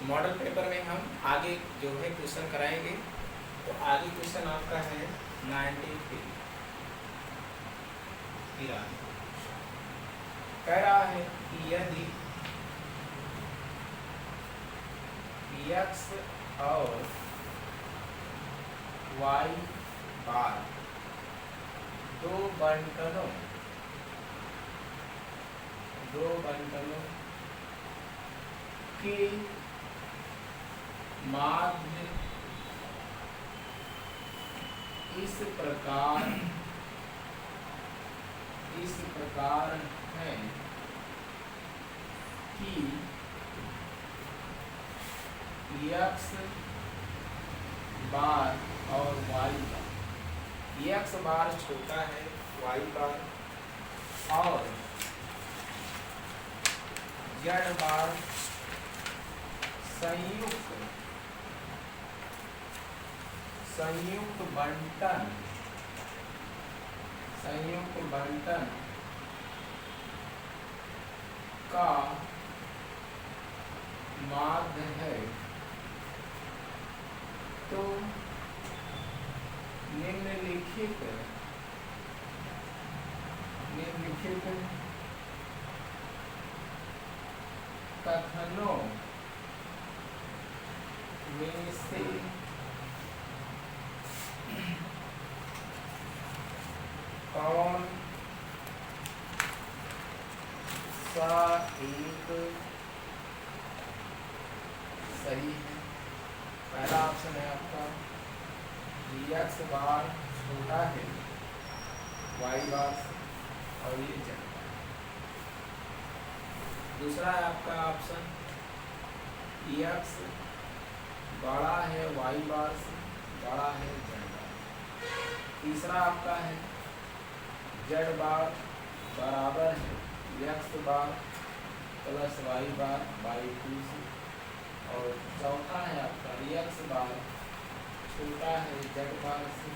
Model paper में हम आगे जो है क्वेश्चन कराएंगे। तो आगे क्वेश्चन आपका है 93 कह रहा है कि यदि x और y बार दो बंटनों के माध्य इस प्रकार है कि x बार और y बार, x बार छोटा है y बार और z बार संयुक्त बंटन का माध्य है, तो निम्नलिखित कथनों में से कौन सा एक सही है। पहला ऑप्शन है आपका x बार छोटा है y बार और ये z। दूसरा है आपका ऑप्शन x बड़ा है y बार से, बड़ा है z बार। तीसरा आपका है z बार बराबर है x bar plus y bar by 2 से। और चौथा है आपका x बार छोटा है z बार से,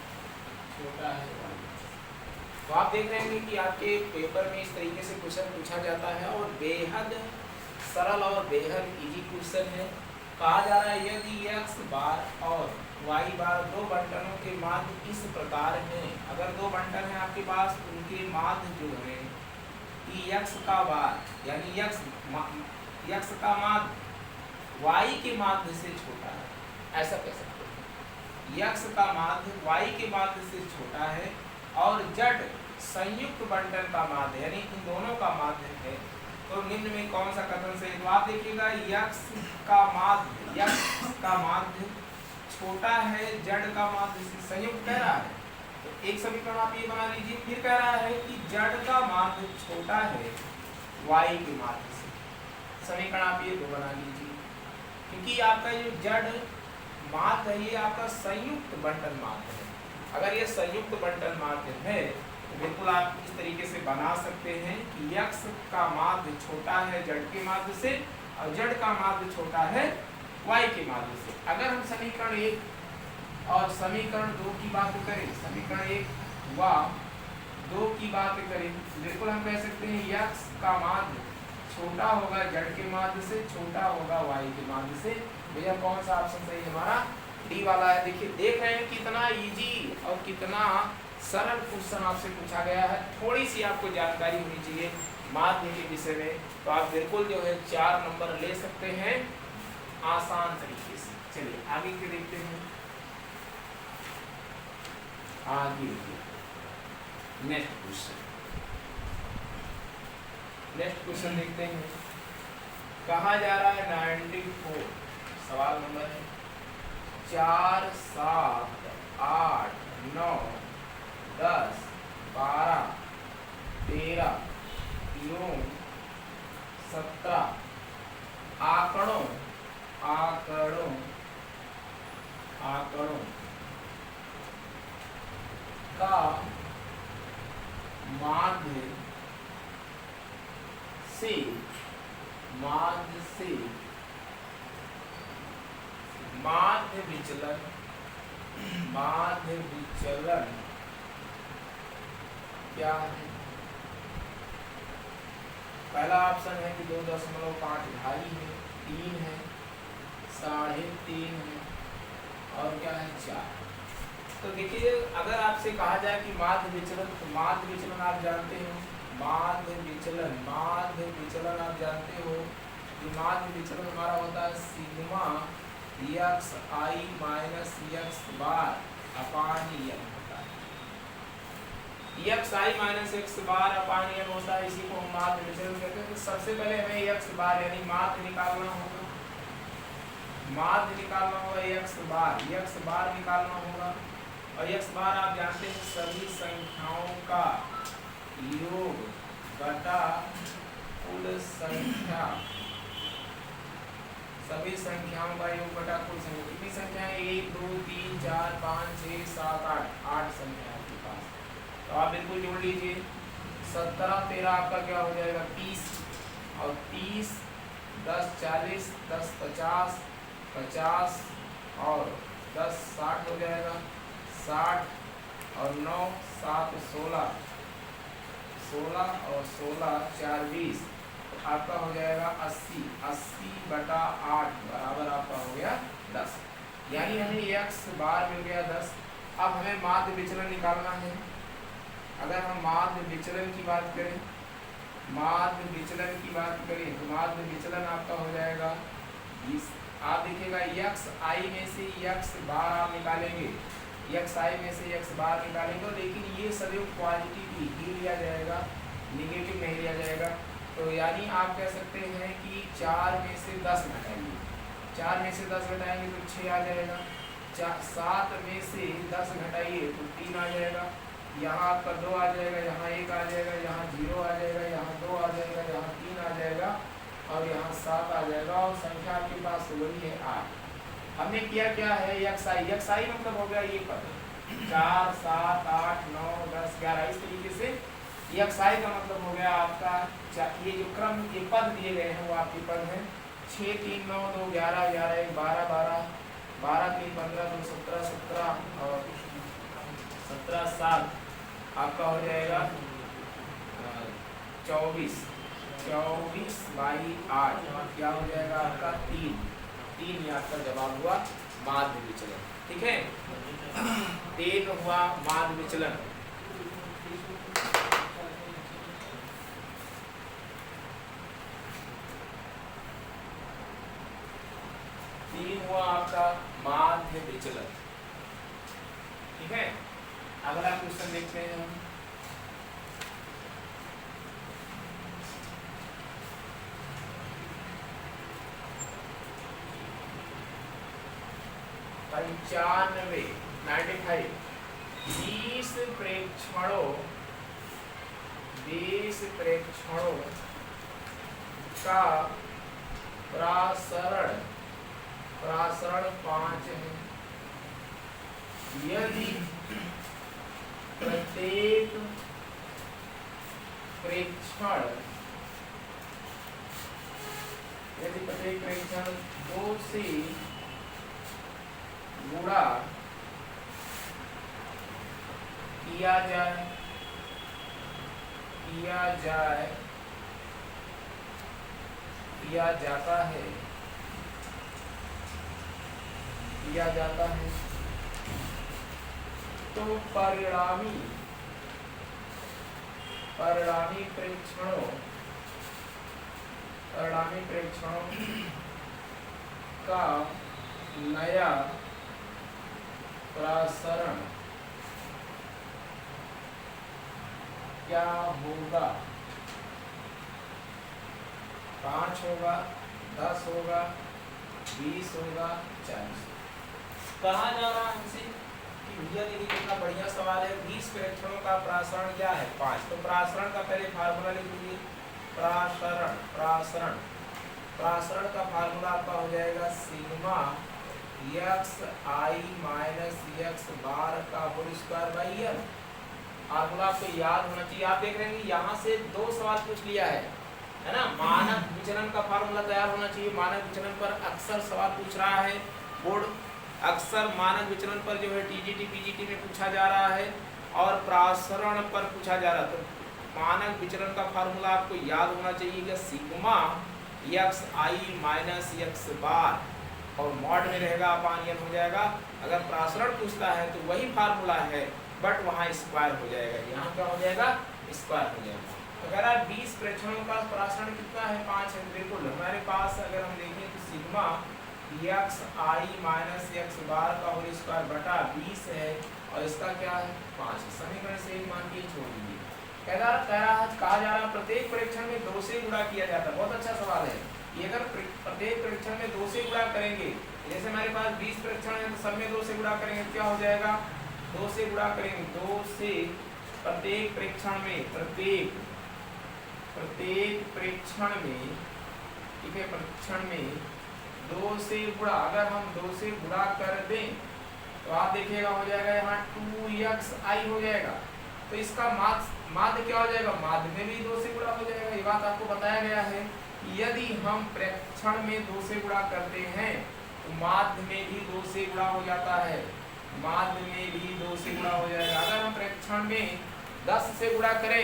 छोटा है y बार से। तो आप देख रहे हैं कि आपके पेपर में इस तरीके से क्वेश्चन पूछा जाता है और बेहद सरल और बेहद इजी क्वेश्चन है। कहा जा रहा है यदि x बार और y बार दो बंटनों के माध्य इस प्रकार हैं, अगर दो बंटन है आपके पास उनके माध्य जो है कि x का बार यानी x का माध्य y के माध्य से छोटा है, ऐसा कह सकते हैं। x का माध्य y के माध्य से छोटा है और z संयुक्त बंटन का माध्य यानी इन दोनों का माध्य है, तो निम्न में कौन सा कथन सही। तो आप देखिएगा x का माध्य छोटा है z का माध्य से, संयुक्त कह रहा है। तो एक समीकरण आप ये बना लीजिए। फिर कह रहा है कि z का माध्य छोटा है y के माध्य से, समीकरण आप ये दो बना लीजिए। क्योंकि आपका जो z माध्य है ये आपका संयुक्त बंटन माध्य है। अगर ये संयुक्त बंटन माध्य है तो बिल्कुल आप इस तरीके से बना सकते हैं कि x का माध्य छोटा है z के माध्य से और z का माध्य छोटा है y के माध्य से। अगर हम समीकरण 1 और समीकरण 2 की बात करें, समीकरण 1 व 2 की बात करें, बिल्कुल हम कह सकते हैं x का माध्य छोटा होगा z के माध्य से, छोटा होगा y के माध्य से। भैया कौन सा ऑप्शन सही हमारा डी वाला है। देखिए देख रहे हैं कितना इजी और कितना सरल क्वेश्चन आपसे पूछा गया है। थोड़ी सी आपको जानकारी होनी चाहिए माध्य के विषय में, तो आप बिल्कुल जो है 4 नंबर ले सकते हैं आसान तरीके से। चलिए आगे के देखते हैं। आगे नेक्स्ट क्वेश्चन देखते हैं। कहा जा रहा है 94 सवाल नंबर है 4 7 8 9 10 12 13 9 17 आंकड़ों का माध्य से माध्य विचलन क्या है। पहला ऑप्शन है कि 2.5 है, 3 है, 3.5 है और क्या है 4। तो देखिए अगर आपसे कहा जाए कि माध्य विचलन, तो माध्य विचलन आप जानते हो, माध्य विचलन आप जानते हो कि माध्य विचलन हमारा होता है sigma X I minus X bar upon N होता है। X I minus X bar upon N होता है, इसी को हम माध्य विचलन कहते हैं। तो सबसे पहले हमें एक्स बार यानी माध्य निकालना होगा, माध्य निकालना होगा एक्स बार निकालना होगा। और एक्स बार आप जानते हैं सभी संख्याओं का योग बटा कुल संख्या, सभी संख्याओं का योग बटा कुल संख्या। कितनी संख्याएं? 1 2 3 4 5 6 7 8 संख्या आपके पास। तो आप बिल्कुल जोड़ लीजिए। 17 13 आपका क्या हो जाएगा 30, और 30 10 40 10 50 50 और 10 60 हो जाएगा 60 और 9 7 16 16 और 16 4 20 आपका हो जाएगा 80 80 बटा 8 बराबर आपका हो गया 10। यानी हमें एक्स बार मिल गया 10। अब हमें माध्य विचलन निकालना है। अगर हम माध्य विचलन की बात करें, माध्य विचलन की बात करें तो माध्य विचलन आपका हो जाएगा 20। आप देखिएगा एक्स आई में से एक्स बार आप निकालेंगे, एक्स आई में से एक्स बार निकालेंगे, लेकिन ये सभी पॉजिटिव ही लिया जाएगा, निगेटिव नहीं लिया जाएगा। तो यानी आप कह सकते हैं कि 4 में से 10 घटाइए, 4 में से 10 घटाएंगे तो 6 आ जाएगा। 7 में से 10 घटाइए तो 3 आ जाएगा। यहाँ आपका 2 आ जाएगा, यहाँ 1 आ जाएगा, यहाँ 0 आ जाएगा, यहाँ 2 आ जाएगा, यहाँ 3 आ जाएगा और यहाँ 7 आ जाएगा। और संख्या आपके पास वही है 8। हमने किया क्या है एक्स आई मतलब हो गया ये पद 4 7 8 9 10 11। इस तरीके से एक्स आई का मतलब हो गया आपका ये जो क्रम ये पद दिए गए हैं वो आपके पद हैं 6 3 9 2 11 11 1 12 12 12 3 15 2 17 17 और 17 7 आपका हो जाएगा 24 24 बाई 8 क्या हो जाएगा आपका 3 ये आपका जवाब हुआ माध्य विचलन। ठीक है 3 हुआ माध्य विचलन। हुआ आपका माध्य विचलन। ठीक है अगला क्वेश्चन देखते हैं हम। पंचानवे 95 20 प्रेक्षणों का प्रसारण 5 है। यदि प्रत्येक प्रेक्षण 2 से गुणा किया जाता है तो परिणामी प्रेक्षणों का नया प्रसारण क्या होगा? 5 होगा, 10 होगा, 20 होगा, 40। कहा जा रहा है हमसे कि भैया देखिए कितना बढ़िया सवाल है। 20 प्रेक्षणों का प्रसारण क्या है? 5। तो प्रसारण का पहले फार्मूला लिख लीजिए। प्रसारण का फार्मूला आपका हो जाएगा sigma X I minus X bar का whole square by N. Formula आपको याद होना चाहिए। आप देख रहे हैं यहाँ से 2 सवाल पूछ लिया है ना। मानक विचलन का फार्मूला तैयार होना चाहिए। मानक विचलन पर अक्सर सवाल पूछ रहा है बोर्ड, अक्सर मानक विचलन पर जो है टीजीटी पीजीटी में पूछा जा रहा है और प्रसारण पर पूछा जा रहा है। तो मानक विचलन का फार्मूला आपको याद होना चाहिए कि sigma X I minus X बार और मॉड में रहेगा अपान n हो जाएगा। अगर प्रासरण पूछता है तो वही फार्मूला है, बट वहाँ स्क्वायर हो जाएगा, यहाँ क्या हो जाएगा, स्क्वायर हो जाएगा। अगर आप 20 प्रेक्षणों का प्रासरण कितना है, 5 है। बिल्कुल हमारे पास अगर हम देखें तो sigma X I minus X bar का होल स्क्वायर बटा 20 है, और इसका क्या है, 5। समीकरण से एक मान के छोड़ दीजिए। कहा जा रहा प्रत्येक परीक्षण में 2 से गुणा किया जाता है। बहुत अच्छा सवाल है ये। अगर प्रत्येक परीक्षण में 2 से गुणा करेंगे, जैसे हमारे पास 20 परीक्षण है तो सब में 2 से गुणा करेंगे, क्या हो जाएगा, 2 से गुणा करेंगे, 2 से प्रत्येक परीक्षण में, प्रत्येक परीक्षण में, ठीक है, परीक्षण में 2 से गुणा। अगर हम 2 से गुणा कर दें तो आप देखिएगा हो जाएगा यहाँ 2xi हो जाएगा। तो इसका माध्य क्या हो जाएगा, माध्य में भी 2 से गुणा हो जाएगा। ये बात आपको बताया गया है। यदि हम प्रेक्षण में 2 से गुणा करते हैं तो माध्य में भी 2 से गुणा हो जाता है, माध्य में भी 2 से गुणा हो जाएगा। अगर हम प्रेक्षण में 10 से गुणा करें,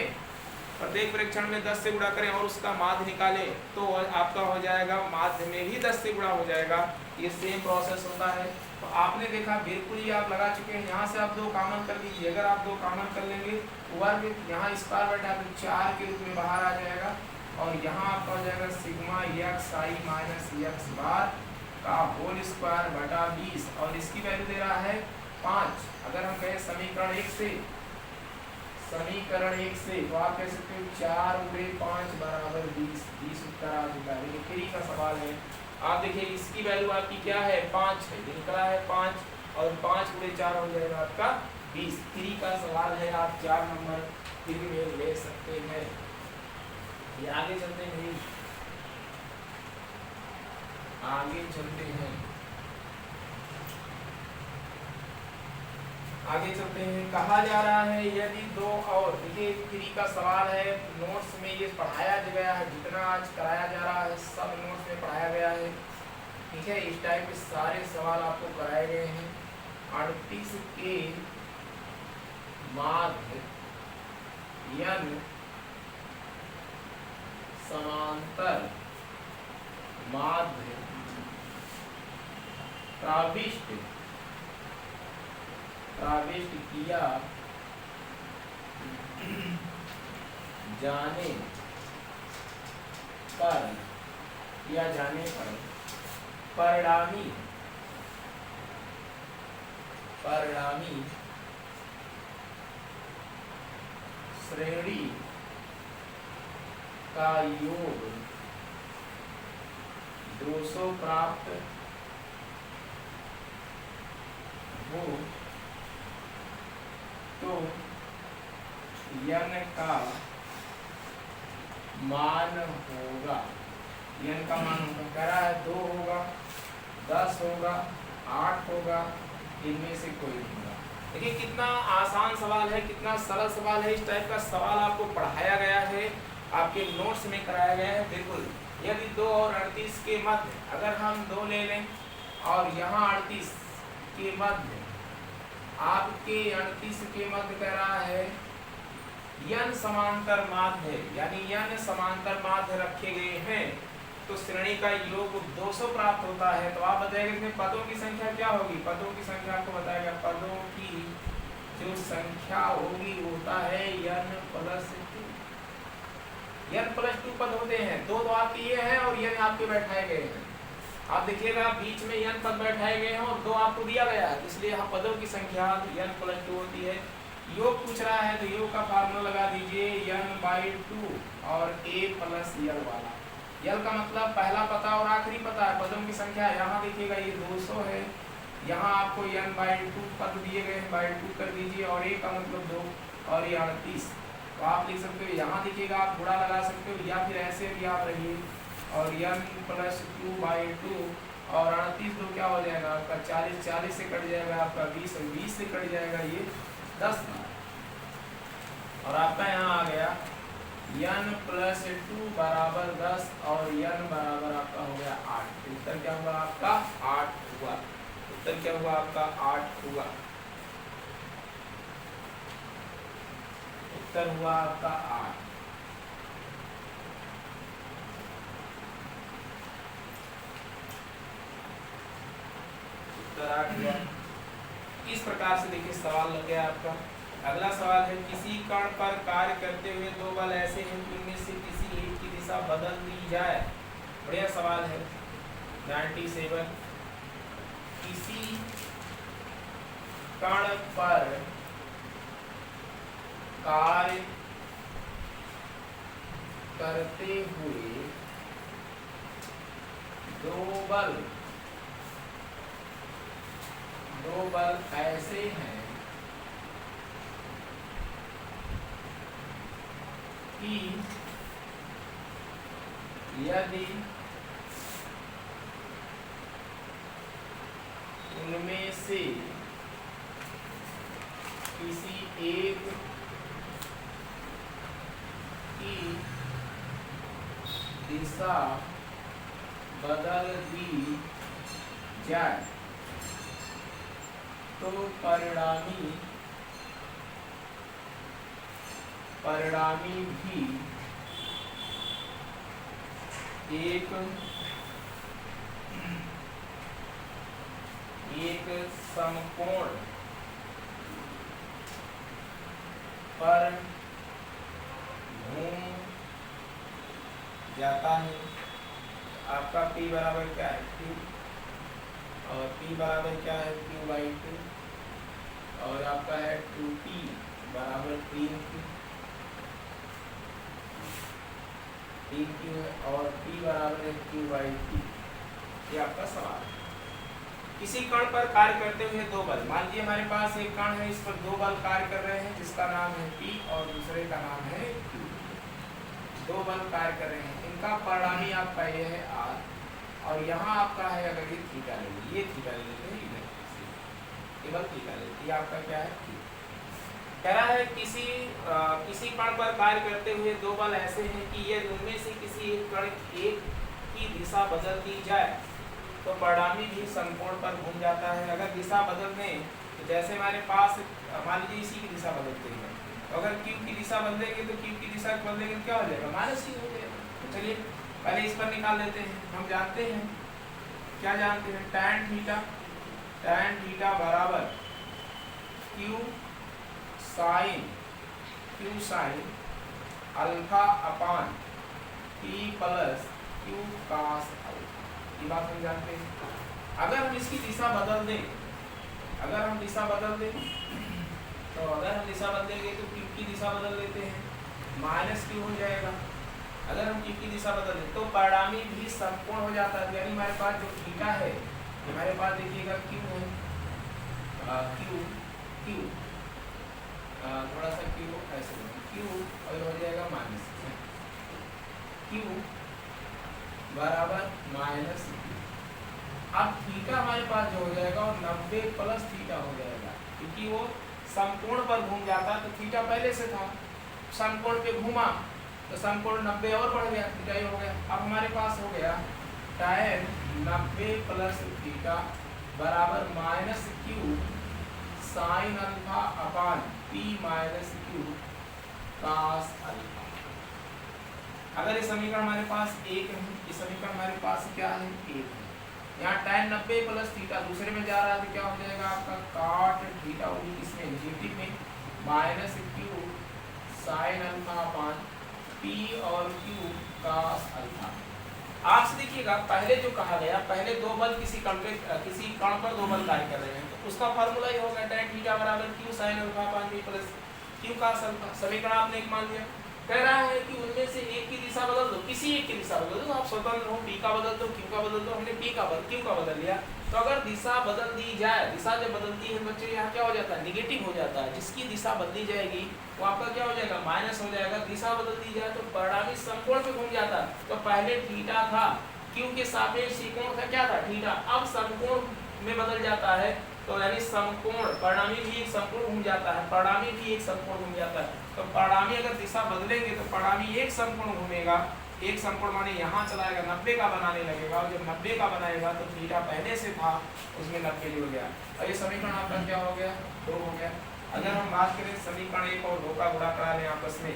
प्रत्येक परीक्षण में 10 से गुणा करें और उसका माध्य निकालें तो आपका हो जाएगा, माध्य में भी 10 से गुणा हो जाएगा। ये सेम प्रोसेस होता है। तो आपने देखा बिल्कुल ही आप लगा चुके हैं। यहाँ से आप 2 कॉमन कर लीजिए। अगर आप 2 कॉमन कर लेंगे, वर्ग यहाँ स्क्वायर बटा 4 के रूप में बाहर आ जाएगा, और यहाँ आपका हो जाएगा sigma X I minus X bar का होल स्क्वायर बटा 20, और इसकी वैल्यू दे रहा है 5। अगर हम कहें समीकरण 1 से, समीकरण 1 से, तो आप कह सकते हो 4 × 5 बराबर 20। 20 उत्तर आ चुका है। देखिए फ्री का सवाल है। आप देखिए इसकी वैल्यू आपकी क्या है, 5 है, निकला है 5, और 5 × 4 हो जाएगा आपका 20। फ्री का सवाल है, आप 4 नंबर फ्री में ले सकते हैं। ये आगे चलते हैं, आगे चलते हैं, आगे चलते हैं। कहा जा रहा है यदि 2 और, देखिए फ्री का सवाल है, नोट्स में ये पढ़ाया गया है, जितना आज कराया जा रहा है सब नोट्स में पढ़ाया गया है, ठीक है। इस टाइप के सारे सवाल आपको कराए गए हैं। 38 के माध्य n समांतर माध्य प्राविष्ट किया जाने पर परिणामी श्रेणी का योग 200 प्राप्त हो तो n का मान होगा, n का मान होगा, कह रहा है 2 होगा, 10 होगा, 8 होगा, इनमें से कोई नहीं होगा। देखिए कितना आसान सवाल है, कितना सरल सवाल है। इस टाइप का सवाल आपको पढ़ाया गया है, आपके नोट्स में कराया गया है। बिल्कुल, यदि 2 और 38 के मध्य, अगर हम 2 ले लें और यहाँ 38 के मध्य, आपके 38 के मध्य कह रहा है n समांतर माध्य है, यानी n समांतर माध्य रखे गए हैं, तो श्रेणी का योग 200 प्राप्त होता है। तो आप बताइएगा इसमें पदों की संख्या क्या होगी। पदों की संख्या आपको बताएगा, पदों की जो संख्या होगी होता है n + 2 पद होते हैं। 2 तो आपके ये हैं और n आपके बैठाए गए हैं। आप देखिएगा बीच में n पद बैठाए गए हैं और 2 आपको दिया गया है, इसलिए यहाँ पदों की संख्या n + 2 होती है। योग पूछ रहा है तो योग का फार्मूला लगा दीजिए n/2 और a + l वाला। यल का मतलब पहला पता और आखिरी पता है। पदों की संख्या यहाँ देखिएगा ये 200 है, यहाँ आपको n/2 पद दिए गए हैं, /2 कर दीजिए, और a का मतलब 2 और ये 38। तो आप लिख सकते हो, यहाँ देखिएगा आप गुणा लगा सकते हो, या फिर ऐसे भी आप रहिए, और n + 2/2 और 38 तो क्या हो जाएगा आपका 40, 40 से कट जाएगा आपका 20, और 20 से कट जाएगा ये 10 बार, और आपका यहाँ आ गया n + 2 बराबर 10 और n बराबर आपका हो गया 8। उत्तर क्या हुआ आपका 8 हुआ। उत्तर क्या हुआ आपका 8 हुआ। उत्तर हुआ आपका 8। प्रकार से देखिए सवाल लग गया आपका। अगला सवाल है किसी कण पर कार्य करते हुए दो बल ऐसे हैं कि उनमें से किसी एक की दिशा बदल दी जाए। बढ़िया सवाल है। 97 किसी कण पर कार्य करते हुए दो बल ऐसे हैं कि यदि उनमें से किसी एक की दिशा बदल दी जाए तो परिणामी भी एक समकोण पर घूम जाता है। आपका P बराबर क्या है? Q, और P बराबर क्या है? Q/2, और आपका है 2P बराबर 3Q है, और P बराबर है Q/2। ये आपका सवाल है। किसी कण पर कार्य करते हुए दो बल, मान लीजिए हमारे पास एक कण है, इस पर दो बल कार्य कर रहे हैं, जिसका नाम है P और दूसरे का नाम है Q। दो बल कार्य कर रहे हैं, इनका परिणामी आपका ये है R, और यहाँ आपका है अगर ये थीटा ले लीजिए, ये थीटा ले लेते हैं, इधर केवल थीटा ले लीजिए, आपका क्या है Q। कह रहा है किसी कण पर कार्य करते हुए दो बल ऐसे हैं कि यदि उनमें से किसी एक कण की दिशा बदल दी जाए तो परिणामी भी समकोण पर घूम जाता है। अगर दिशा बदल दें तो जैसे हमारे पास मान लीजिए इसी की दिशा बदलते हैं, तो अगर Q की दिशा बदलेंगे तो Q की दिशा बदलेंगे तो क्या हो जाएगा? -Q हो जाएगा। तो चलिए पहले इस पर निकाल लेते हैं। हम जानते हैं, क्या जानते हैं? tan थीटा बराबर Q sin अल्फा अपान P plus Q cos alpha. ये बात हम जानते हैं। अगर हम इसकी दिशा बदल दें, तो अगर हम दिशा बदलेंगे तो Q की दिशा बदल लेते हैं, -Q हो जाएगा। अगर हम Q की दिशा बदल दें तो परिणामी भी समकोण हो जाता है। यानी हमारे पास जो थीटा है, हमारे पास देखिएगा Q है, Q थोड़ा सा Q ऐसे Q और हो जाएगा -Q बराबर -Q। अब थीटा हमारे पास जो हो जाएगा वो 90 प्लस थीटा हो जाएगा, क्योंकि वो समकोण पर घूम जाता है। तो थीटा पहले से था, समकोण पे घूमा तो समकोण 90 और बढ़ गया, थीटा ही हो गया। अब हमारे पास हो गया tan 90 प्लस थीटा बराबर -Q sin अल्फा अपान P minus Q cos alpha. अगर ये समीकरण हमारे पास एक है, ये समीकरण हमारे पास क्या है? एक है। यहाँ tan 90 प्लस थीटा दूसरे में जा रहा है तो क्या हो जाएगा आपका? cot थीटा होगी इसमें नेगेटिव में, -Q sin अल्फा अपान P और Q cos अल्फा। आपसे देखिएगा पहले जो कहा गया, पहले दो बल किसी कण पर दो बल कार्य कर रहे हैं, तो उसका फार्मूला ये होगा tan थीटा बराबर Q sin अल्फा अपान P plus Q cos alpha. समीकरण आपने एक मान लिया। कह रहा है कि उनमें से एक की दिशा बदल दो, किसी एक की दिशा बदल दो, आप स्वतंत्र हो, P का बदल दो, Q का बदल दो। हमने Q का बदल लिया। तो अगर दिशा बदल दी जाए, दिशा जब बदलती है बच्चे यहाँ क्या हो जाता है? निगेटिव हो जाता है। जिसकी दिशा बदली जाएगी वो आपका क्या हो जाएगा? माइनस हो जाएगा। दिशा बदल दी जाए तो परिणामी समकोण पे घूम जाता है। तो पहले थीटा था, Q के सापेक्ष कोण था, क्या था? थीटा। अब समकोण में बदल जाता है, तो यानी समकोण परिणामी भी एक समकोण घूम जाता है, परिणामी भी एक समकोण घूम जाता है। तो परिणामी अगर दिशा बदलेंगे तो परिणामी एक समकोण घूमेगा, एक समकोण माने यहाँ चलाएगा, 90 का बनाने लगेगा, और जब 90 का बनाएगा तो थीटा पहले से था उसमें 90 जुड़ गया, और ये समीकरण आपका क्या हो गया? 2 हो गया। अगर हम बात करें समीकरण 1 और 2 का गुणा करा लें आपस में,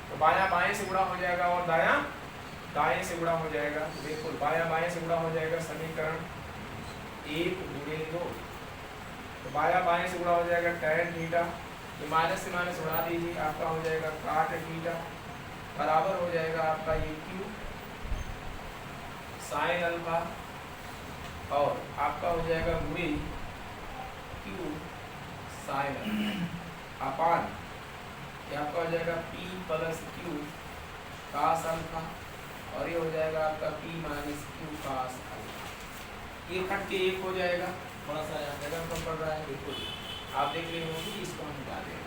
तो बायां बाएं से गुणा हो जाएगा और दायां दाएं से गुणा हो जाएगा। बिल्कुल बायां बाएं से गुणा हो जाएगा। समीकरण 1 गुणे 2 तो बाया बाएं से गुणा हो जाएगा tan थीटा, तो माइनस से माइनस उड़ा दीजिए, आपका हो जाएगा cot थीटा बराबर हो जाएगा आपका ये q sin अल्फा, और आपका हो जाएगा गुणे q sin अल्फा अपान ये आपका हो जाएगा p plus q cos alpha, और ये हो जाएगा आपका p minus q cos alpha. ये कट के एक हो जाएगा, थोड़ा सा यहाँ जगह कम पड़ रहा है, बिल्कुल आप देख रहे होंगे, इसको हम निकाल देंगे।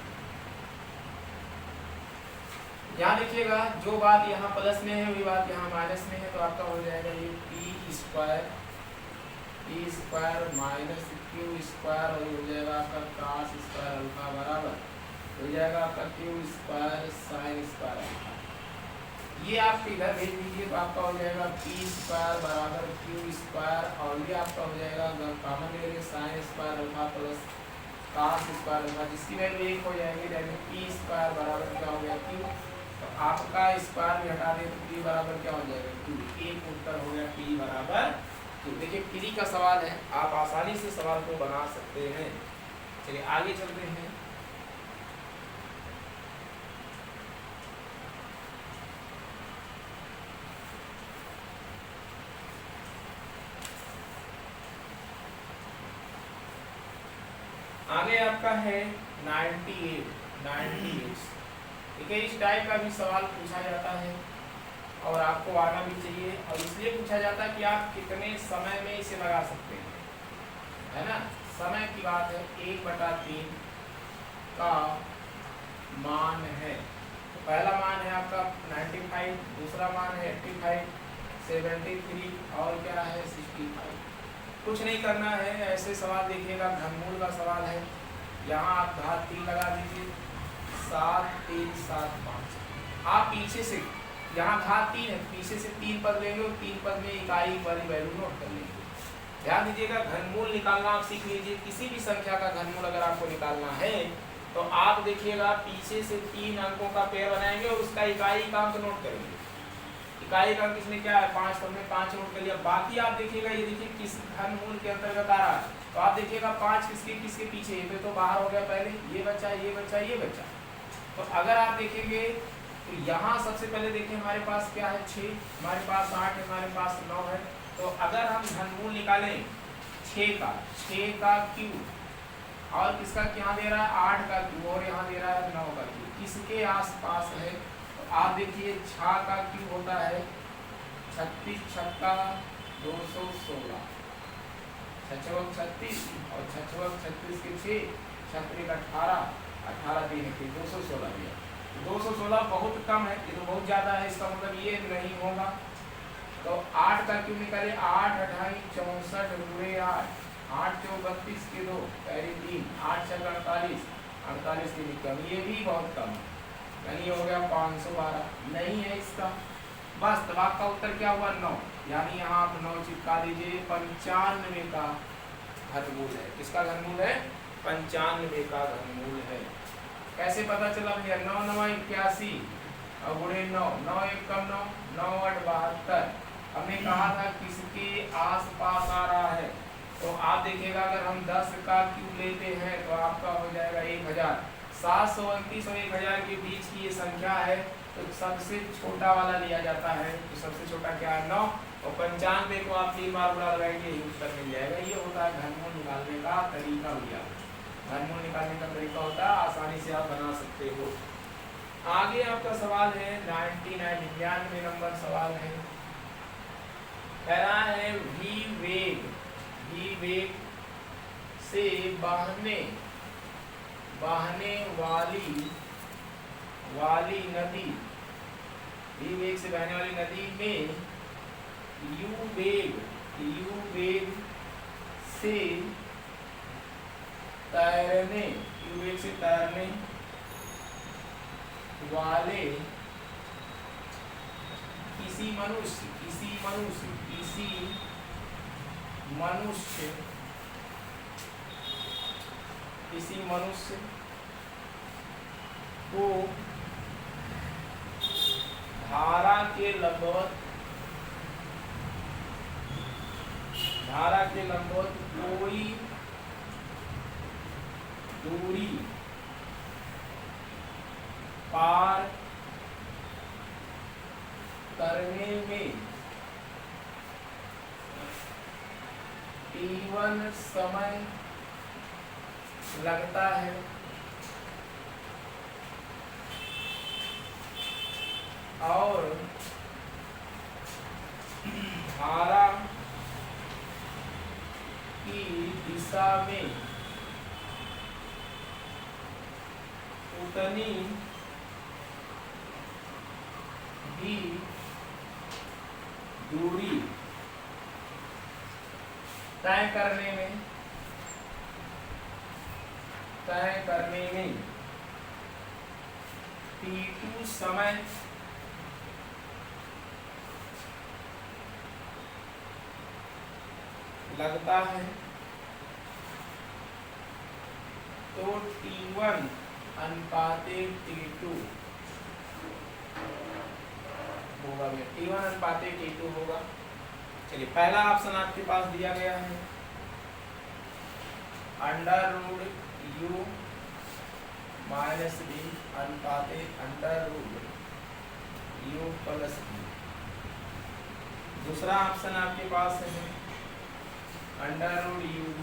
यहाँ देखिएगा जो बात यहाँ प्लस में है वही बात यहाँ माइनस में है, तो आपका हो जाएगा ये p square minus q square, और ये हो जाएगा आपका cos स्क्वायर अल्फा बराबर हो जाएगा आपका q square sin square alpha. ये आप इधर भेज दीजिए तो आपका हो जाएगा p स्क्वायर बराबर q स्क्वायर, और ये आपका हो जाएगा अगर कॉमन ले लेंगे sin square alpha plus cos square alpha, जिसकी वैल्यू 1 हो जाएगी, यानी p स्क्वायर बराबर क्या हो गया q, तो आपका स्क्वायर भी हटा दें तो p बराबर क्या हो जाएगा q, एक उत्तर हो गया p बराबर q। देखिए फ्री का सवाल है, आप आसानी से सवाल को बना सकते हैं। चलिए आगे चलते हैं। आगे आपका है 98 ठीक है। इस टाइप का भी सवाल पूछा जाता है और आपको आना भी चाहिए, और इसलिए पूछा जाता है कि आप कितने समय में इसे लगा सकते हैं, है ना। समय की बात है, 1/3 का मान है, तो पहला मान है आपका 95, दूसरा मान है 85, 73 और क्या है 65। कुछ नहीं करना है, ऐसे सवाल देखिएगा, घनमूल का सवाल है, यहाँ आप घात 3 लगा दीजिए, 7 3 7 5। आप पीछे से यहाँ घात 3 है, पीछे से 3 पद लेंगे और 3 पद में इकाई वाली वैल्यू नोट कर लेंगे। ध्यान दीजिएगा, घनमूल निकालना आप सीख लीजिए। किसी भी संख्या का घनमूल अगर आपको निकालना है तो आप देखिएगा पीछे से 3 अंकों का पेयर बनाएंगे और उसका इकाई अंक नोट करेंगे। इकाई अंक इसमें क्या है 5, तो हमने 5 नोट कर लिया। बाकी आप देखिएगा, ये देखिए किस घनमूल के अंतर्गत आ रहा है, तो आप देखिएगा 5 किसके किसके पीछे, ये तो बाहर हो गया, पहले ये बच्चा ये बच्चा ये बच्चा। तो अगर आप देखेंगे तो यहाँ सबसे पहले देखिए हमारे पास क्या है 6, हमारे पास 8 है, हमारे पास 9 है। तो अगर हम घनमूल निकालें 6 का क्यूब, और किसका यहाँ दे रहा है 8 का क्यूब, और यहाँ दे रहा है 9 का क्यूब, किसके आसपास है, तो आप देखिए 6 का क्यूब होता है 36 छक्का 216, 6 36 और 6 36 के 6, 6 18, 18 3 के 216 दिया। 216 बहुत कम है, ये तो बहुत ज़्यादा है, इसका मतलब ये नहीं होगा। तो 8 का क्यों निकाले, 8 28 64 गुणे 8, 8 चौ 32 के 2 पैरी 3, 8 6 48, 48 के कम, ये भी बहुत कम है, यानी हो गया 512, नहीं है इसका। बस तब आपका उत्तर क्या हुआ 9, यानी यहाँ आप 9 चिपका दीजिए। 95 का घनमूल है, किसका घनमूल है 95 का घनमूल है। कैसे पता चला भैया, 9 9 81 और गुणे 9, 9 1 कम 9, 9 8 72। हमने कहा था किसके आसपास आ रहा है, तो आप देखिएगा अगर हम 10 का क्यूब लेते हैं तो आपका हो जाएगा 1000। 729 और 1000 के बीच की ये संख्या है, तो सबसे छोटा वाला लिया जाता है। तो सबसे छोटा क्या है 9, और 95 को आप 3 बार गुणा लगाएंगे यही उत्तर मिल जाएगा। ये होता है घनमूल निकालने का तरीका भैया, घनमूल निकालने का तरीका होता है, आसानी से आप बना सकते हो। आगे आपका सवाल है 99 नंबर सवाल है, कह रहा है v वेग से बहने वाली नदी, v वेग से बहने वाली नदी में u वेग से तैरने वाले किसी मनुष्य को धारा के लंबवत दूरी पार करने में t1 समय लगता है और धारा की दिशा में उतनी ही दूरी तय करने में t2 समय लगता है, तो t1 अनुपाते t2 होगा। t1 अनुपाते t2 होगा। चलिए पहला ऑप्शन आपके पास दिया गया है √u - b अनुपाते √u + b। दूसरा ऑप्शन आपके पास है √uv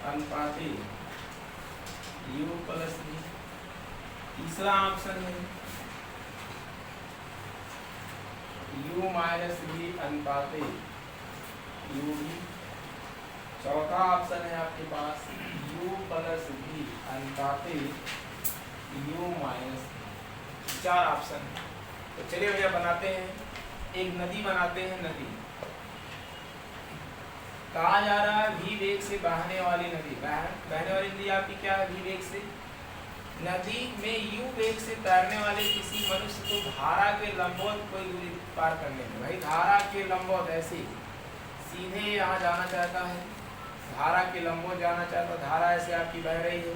अनुपाते u + b। तीसरा ऑप्शन है u - v अनुपाते uv। चौथा ऑप्शन है आपके पास u + v अनुपाते u - v। चार ऑप्शन है। तो चलिए भैया बनाते हैं, एक नदी बनाते हैं। नदी कहा जा रहा है v वेग से बहने वाली नदी। बहने वाली नदी आपकी क्या है? v वेग से। नदी में u वेग से तैरने वाले किसी मनुष्य को धारा के लंबवत कोई दूरी पार करने में, भाई धारा के लंबवत ऐसे सीधे यहाँ जाना चाहता है, धारा के लंबवत जाना चाहता है। धारा ऐसे आपकी बह रही है,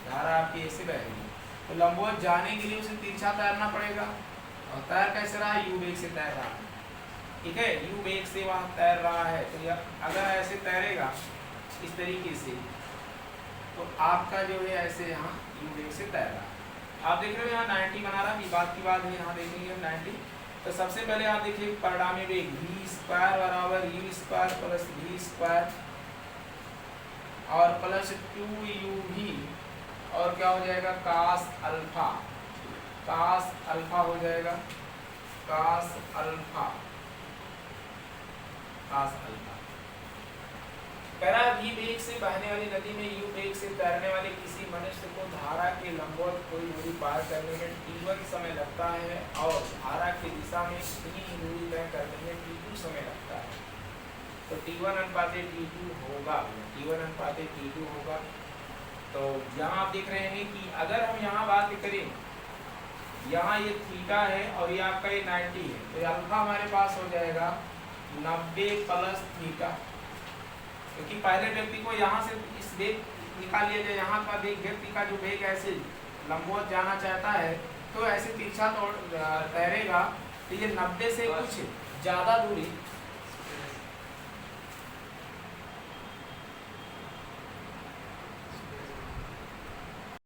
धारा आपकी ऐसे बह रही है, तो लंबवत जाने के लिए उसे तिरछा तैरना पड़ेगा। और तैर कैसे रहा है? u वेग से तैर रहा है, ठीक है, u वेग से वहाँ तैर रहा है। तो अगर ऐसे तैरेगा इस तरीके से, तो आपका जो है ऐसे यहाँ u वेग से तैर रहा है। आप देख रहे हो यहाँ 90 बना रहा है, बात की बात है, यहाँ देखेंगे हम 90। तो सबसे पहले आप देखिए परिणामी वेग v² = u² + v² और +2uv और क्या हो जाएगा? cos अल्फा हो जाएगा, cos अल्फा। करा v वेग से बहने वाली नदी में u वेग से तैरने वाले किसी मनुष्य को धारा के लंबवत कोई दूरी पार करने में t1 समय लगता है और धारा की दिशा में इतनी दूरी तय करने में t2 समय लगता है। तो t1 अनुपाते t2 होगा, t1 अनुपाते t2 होगा। तो यहाँ आप देख रहे हैं कि अगर हम यहाँ बात करें, यहाँ ये थीटा है और ये आपका ये 90 है, तो अल्फा हमारे पास हो जाएगा 90 + थीटा। क्योंकि पहले व्यक्ति को यहाँ से इस वेग निकाल लिया जाए, यहाँ का वेग, व्यक्ति का जो वेग ऐसे लंबवत जाना चाहता है तो ऐसे तिरछा तैरेगा, तो ये 90 से कुछ ज़्यादा दूरी